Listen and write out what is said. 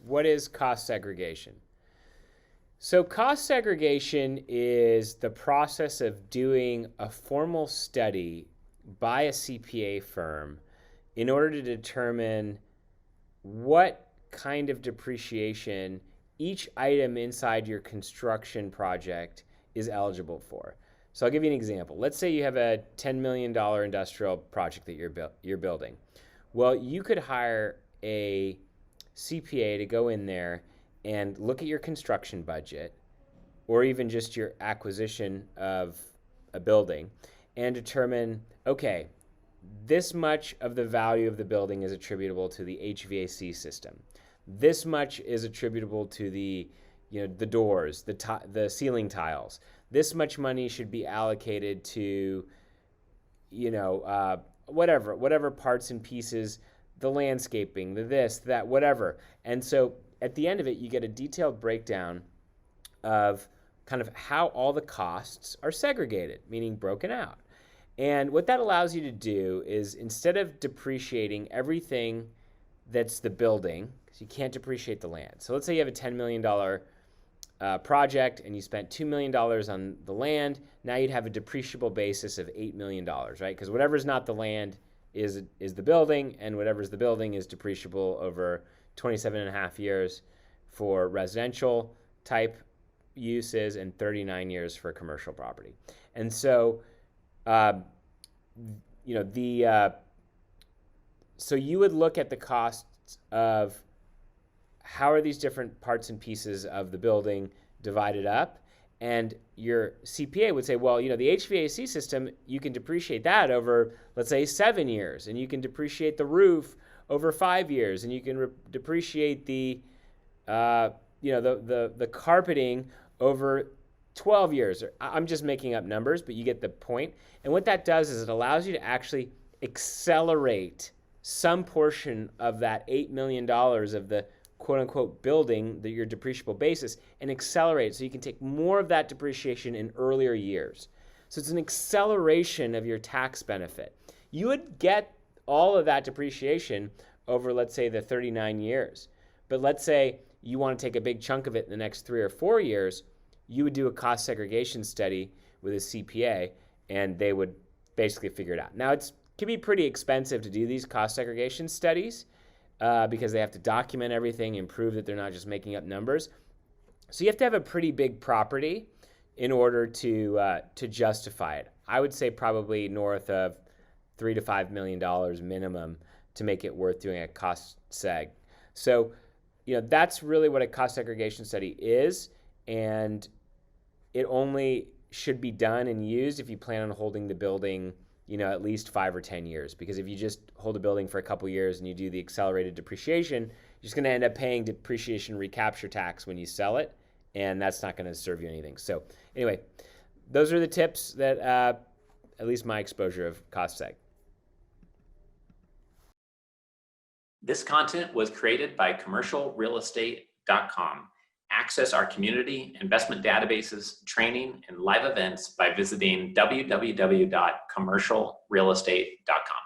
what is cost segregation? So cost segregation is the process of doing a formal study by a CPA firm in order to determine what kind of depreciation each item inside your construction project is eligible for. So I'll give you an example. Let's say you have a $10 million industrial project that you're building. Well, you could hire a CPA to go in there and look at your construction budget, or even just your acquisition of a building, and determine, okay, this much of the value of the building is attributable to the HVAC system. This much is attributable to the doors, the ceiling tiles. This much money should be allocated to, whatever parts and pieces, the landscaping, the this, that, whatever. And so at the end of it, you get a detailed breakdown of kind of how all the costs are segregated, meaning broken out. And what that allows you to do is, instead of depreciating everything that's the building, because you can't depreciate the land. So let's say you have a $10 million project and you spent $2 million on the land. Now you'd have a depreciable basis of $8 million, right? Because whatever's not the land is the building, and whatever's the building is depreciable over 27 and a half years for residential type uses and 39 years for commercial property. And so, so you would look at the costs of how are these different parts and pieces of the building divided up, and your CPA would say, well, the HVAC system, you can depreciate that over, let's say, 7 years, and you can depreciate the roof over 5 years, and you can depreciate the carpeting over 12 years. I'm just making up numbers, but you get the point. And what that does is it allows you to actually accelerate some portion of that $8 million of the quote-unquote building, your depreciable basis, and accelerate, so you can take more of that depreciation in earlier years. So it's an acceleration of your tax benefit. You would get all of that depreciation over, let's say, the 39 years. But let's say you want to take a big chunk of it in the next 3 or 4 years, you would do a cost segregation study with a CPA, and they would basically figure it out. Now, it can be pretty expensive to do these cost segregation studies, because they have to document everything and prove that they're not just making up numbers. So you have to have a pretty big property in order to justify it. I would say probably north of $3 to $5 million minimum to make it worth doing a cost seg. So that's really what a cost segregation study is, and it only should be done and used if you plan on holding the building at least 5 or 10 years. Because if you just hold a building for a couple years and you do the accelerated depreciation, you're just going to end up paying depreciation recapture tax when you sell it, and that's not going to serve you anything. So anyway, those are the tips that, at least my exposure of cost seg. This content was created by commercialrealestate.com. Access our community, investment databases, training, and live events by visiting www.commercialrealestate.com.